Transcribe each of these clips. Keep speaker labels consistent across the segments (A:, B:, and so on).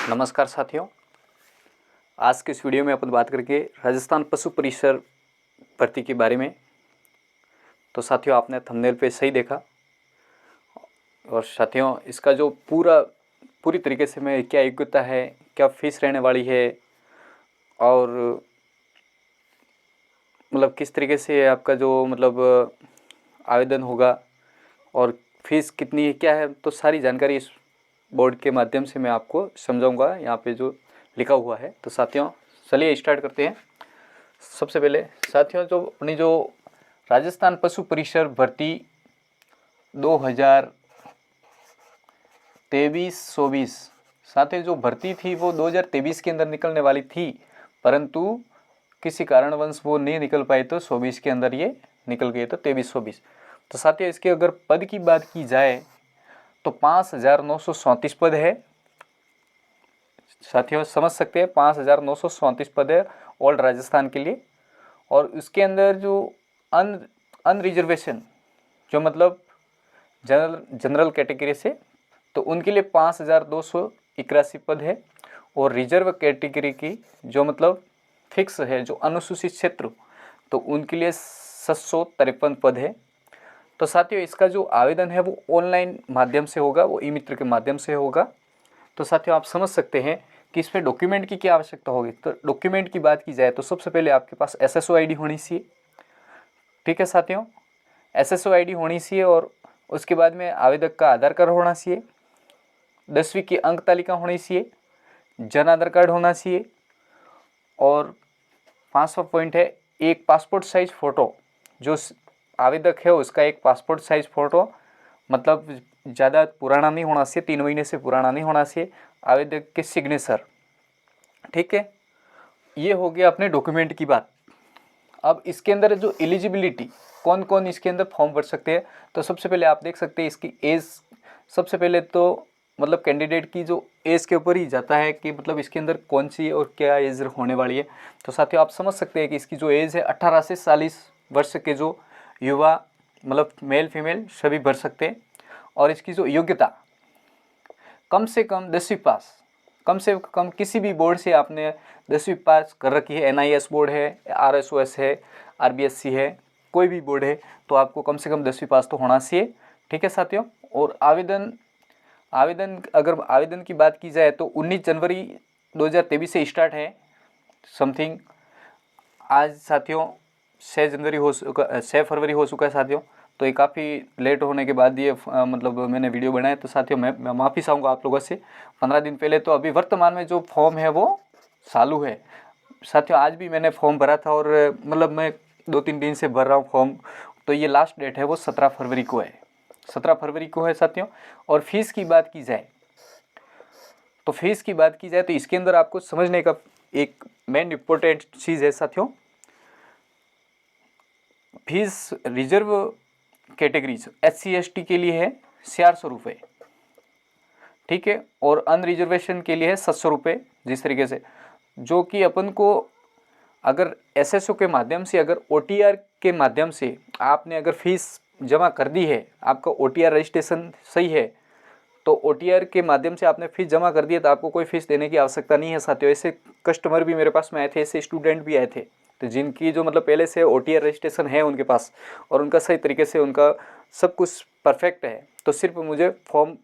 A: नमस्कार साथियों, आज के इस वीडियो में अपन बात करके राजस्थान पशु परिसर भर्ती के बारे में। तो साथियों, आपने थंबनेल पे सही देखा। और साथियों, इसका जो पूरी तरीके से मैं क्या योग्यता है, क्या फीस रहने वाली है और मतलब किस तरीके से आपका जो आवेदन होगा और फीस कितनी है, क्या है, तो सारी जानकारी इस बोर्ड के माध्यम से मैं आपको समझाऊंगा, यहाँ पे जो लिखा हुआ है। तो साथियों, चलिए स्टार्ट करते हैं। सबसे पहले साथियों, जो अपनी जो राजस्थान पशु परिसर भर्ती 2023-24 साथियों, जो भर्ती थी वो 2023 के अंदर निकलने वाली थी, परंतु किसी कारणवश वो नहीं निकल पाई, तो 24 के अंदर ये निकल गए, तो 23-24। तो साथियों, इसके अगर पद की बात की जाए तो 5,934 पद है। साथियों समझ सकते हैं, 5,934 पद है ऑल राजस्थान के लिए। और उसके अंदर जो अनरिजर्वेशन, जो मतलब जनरल कैटेगरी से, तो उनके लिए 5,281 पद है। और रिजर्व कैटेगरी की जो मतलब फिक्स है, जो अनुसूचित क्षेत्र, तो उनके लिए 753 पद है। तो साथियों, इसका जो आवेदन है वो ऑनलाइन माध्यम से होगा, वो ई मित्र के माध्यम से होगा। तो साथियों, आप समझ सकते हैं कि इसमें डॉक्यूमेंट की क्या आवश्यकता होगी। तो डॉक्यूमेंट की बात की जाए तो सबसे पहले आपके पास SSO ID होनी चाहिए। ठीक है साथियों, SSO ID होनी चाहिए। और उसके बाद में आवेदक का आधार कार्ड होना चाहिए, 10वीं की अंक तालिका होनी चाहिए, जन आधार कार्ड होना चाहिए। और 500 पॉइंट है, एक पासपोर्ट साइज फ़ोटो, जो आवेदक है उसका एक पासपोर्ट साइज फ़ोटो, मतलब ज़्यादा पुराना नहीं होना चाहिए, 3 महीने से पुराना नहीं होना चाहिए, आवेदक के सिग्नेचर। ठीक है, ये हो गया अपने डॉक्यूमेंट की बात। अब इसके अंदर जो एलिजिबिलिटी, कौन कौन इसके अंदर फॉर्म भर सकते हैं, तो सबसे पहले आप देख सकते हैं इसकी एज। सबसे पहले तो मतलब कैंडिडेट की जो एज के ऊपर ही जाता है कि मतलब इसके अंदर कौन सी और क्या एज होने वाली है। तो साथियों, आप समझ सकते हैं कि इसकी जो एज है 18 से 40 वर्ष के जो युवा, मतलब मेल फीमेल सभी भर सकते हैं। और इसकी जो योग्यता, कम से कम 10वीं पास, कम से कम किसी भी बोर्ड से आपने 10वीं पास कर रखी है, NIS बोर्ड है, RSOS है, RBSC है, कोई भी बोर्ड है, तो आपको कम से कम 10वीं पास तो होना चाहिए। ठीक है साथियों। और अगर आवेदन की बात की जाए तो 19 जनवरी 2023 से स्टार्ट है समथिंग। आज साथियों 6 फरवरी हो चुका है साथियों। तो ये काफ़ी लेट होने के बाद ये मैंने वीडियो बनाया। तो साथियों, मैं माफ़ी चाहूँगा आप लोगों से 15 दिन पहले। तो अभी वर्तमान में जो फॉर्म है वो चालू है साथियों। आज भी मैंने फॉर्म भरा था और मैं 2-3 दिन से भर रहा हूँ फॉर्म। तो ये लास्ट डेट है वो 17 फरवरी को है, 17 फरवरी को है साथियों। और फीस की बात की जाए तो इसके अंदर आपको समझने का एक मेन इम्पोर्टेंट चीज़ है साथियों। Fees reserve categories SC ST के लिए है 400 रुपये। ठीक है। और अनरिजर्वेशन के लिए है 700 रुपये। जिस तरीके से जो कि अपन को अगर SSO के माध्यम से, अगर OTR के माध्यम से आपने अगर फीस जमा कर दी है, आपका OTR रजिस्ट्रेशन सही है, तो OTR के माध्यम से आपने फीस जमा कर दी है, तो आपको कोई फीस देने की आवश्यकता नहीं है साथियों। ऐसे कस्टमर भी मेरे पास में आए थे, ऐसे स्टूडेंट भी आए थे, तो जिनकी जो पहले से OTR रजिस्ट्रेशन है उनके पास, और उनका सही तरीके से उनका सब कुछ परफेक्ट है, तो सिर्फ मुझे फॉर्म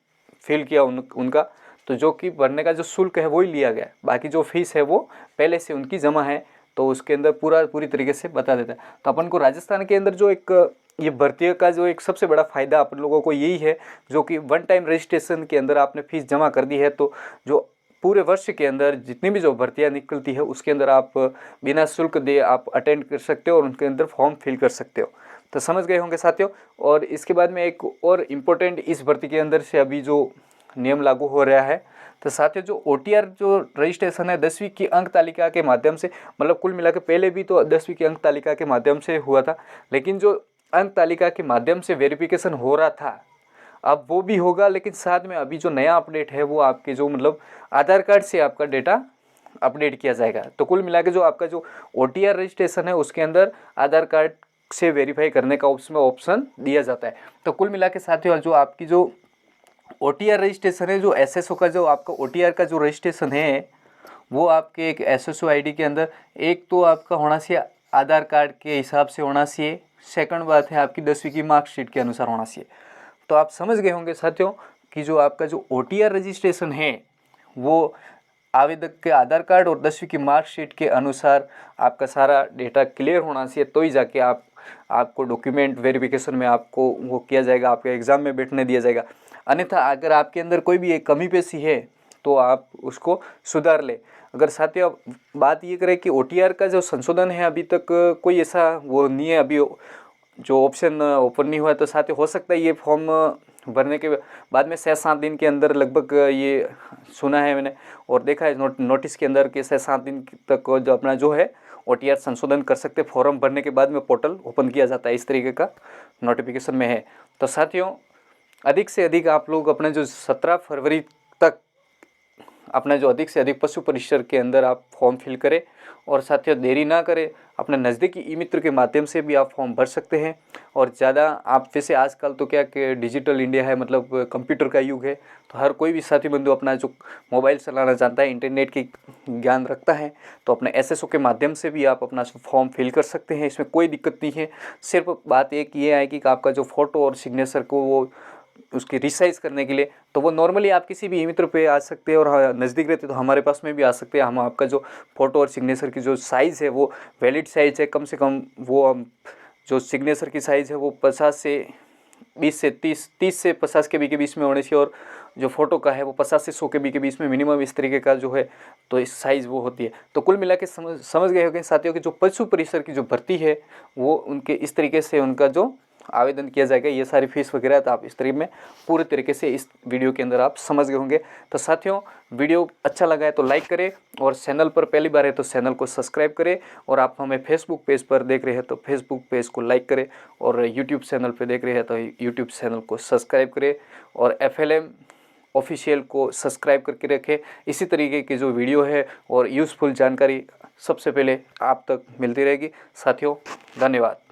A: फिल किया उनका, तो जो कि भरने का जो शुल्क है वो ही लिया गया, बाकी जो फीस है वो पहले से उनकी जमा है। तो उसके अंदर पूरी तरीके से बता देता है। तो अपन को राजस्थान के अंदर जो एक ये भर्ती का जो एक सबसे बड़ा फ़ायदा अपन लोगों को यही है, जो कि 1 टाइम रजिस्ट्रेशन के अंदर आपने फीस जमा कर दी है, तो जो पूरे वर्ष के अंदर जितनी भी जो भर्तियाँ निकलती है उसके अंदर आप बिना शुल्क दे आप अटेंड कर सकते हो और उनके अंदर फॉर्म फिल कर सकते हो। तो समझ गए होंगे साथियों। और इसके बाद में एक और इम्पोर्टेंट इस भर्ती के अंदर से अभी जो नियम लागू हो रहा है, तो साथियों जो OTR जो रजिस्ट्रेशन है 10वीं की अंक तालिका के माध्यम से, कुल मिला के पहले भी तो 10वीं की अंक तालिका के माध्यम से हुआ था, लेकिन जो अंक तालिका के माध्यम से वेरिफिकेशन हो रहा था अब वो भी होगा। लेकिन साथ में अभी जो नया अपडेट है वो आपके जो आधार कार्ड से आपका डेटा अपडेट किया जाएगा। तो कुल मिला के जो आपका जो OTR रजिस्ट्रेशन है उसके अंदर आधार कार्ड से वेरीफाई करने का उसमें ऑप्शन दिया जाता है। तो कुल मिला के साथियों जो आपकी जो OTR रजिस्ट्रेशन है, जो SSO का जो आपका OTR का जो रजिस्ट्रेशन है वो आपके एक SSO ID के अंदर एक तो आपका होना चाहिए आधार कार्ड के हिसाब से होना चाहिए, सेकंड बात है आपकी 10वीं की मार्कशीट के अनुसार होना चाहिए। तो आप समझ गए होंगे साथियों कि जो आपका जो OTR रजिस्ट्रेशन है वो आवेदक के आधार कार्ड और 10वीं की मार्कशीट के अनुसार आपका सारा डेटा क्लियर होना चाहिए, तो ही जाके आपको डॉक्यूमेंट वेरिफिकेशन में आपको वो किया जाएगा, आपके एग्ज़ाम में बैठने दिया जाएगा। अन्यथा अगर आपके अंदर कोई भी एक कमी पेशी है तो आप उसको सुधार ले। अगर साथियों बात ये करें कि OTR का जो संशोधन है अभी तक कोई ऐसा वो नहीं है, अभी जो ऑप्शन ओपन नहीं हुआ है, तो साथियों हो सकता है ये फॉर्म भरने के बाद में 6-7 दिन के अंदर लगभग ये सुना है मैंने और देखा है नोटिस के अंदर कि 6-7 दिन तक जो अपना जो है OTR संशोधन कर सकते, फॉर्म भरने के बाद में पोर्टल ओपन किया जाता है, इस तरीके का नोटिफिकेशन में है। तो साथियों अधिक से अधिक आप लोग अपने जो 17 फरवरी तक अपना जो अधिक से अधिक पशु परिसर के अंदर आप फॉर्म फिल करें और साथियों देरी ना करें, अपने नज़दीकी ई मित्र के माध्यम से भी आप फॉर्म भर सकते हैं। और ज़्यादा आप वैसे आजकल तो क्या कि डिजिटल इंडिया है, मतलब कंप्यूटर का युग है, तो हर कोई भी साथी बंधु अपना जो मोबाइल चलाना जानता है, इंटरनेट की ज्ञान रखता है, तो अपने SSO के माध्यम से भी आप अपना फॉर्म फिल कर सकते हैं, इसमें कोई दिक्कत नहीं है। सिर्फ बात एक ये आएगी कि आपका जो फ़ोटो और सिग्नेचर को वो उसकी रिसाइज़ करने के लिए, तो वो नॉर्मली आप किसी भी ई मित्र पे आ सकते हैं और नज़दीक रहते तो हमारे पास में भी आ सकते हैं। हम आपका जो फ़ोटो और सिग्नेचर की जो साइज़ है वो वैलिड साइज़ है, कम से कम वो जो सिग्नेचर की साइज़ है वो 50 से 20 से 30 से 50 के बीच में होने चाहिए, और जो फ़ोटो का है वो 50 से 100 के बीच में मिनिमम इस तरीके का जो है तो इस साइज़ वो होती है। तो कुल मिला के समझ गए होंगे साथियों कि जो पशु परिसर की जो भर्ती है वो उनके इस तरीके से उनका जो आवेदन किया जाएगा, ये सारी फीस वगैरह तो आप इस तरीके में पूरे तरीके से इस वीडियो के अंदर आप समझ गए होंगे। तो साथियों वीडियो अच्छा लगा है तो लाइक करें, और चैनल पर पहली बार है तो चैनल को सब्सक्राइब करें, और आप हमें फेसबुक पेज पर देख रहे हैं तो फेसबुक पेज को लाइक करें, और यूट्यूब चैनल पर देख रहे हैं तो यूट्यूब चैनल को सब्सक्राइब करें, और FLM ऑफिशियल को सब्सक्राइब करके रखें। इसी तरीके की जो वीडियो है और यूज़फुल जानकारी सबसे पहले आप तक मिलती रहेगी। साथियों धन्यवाद।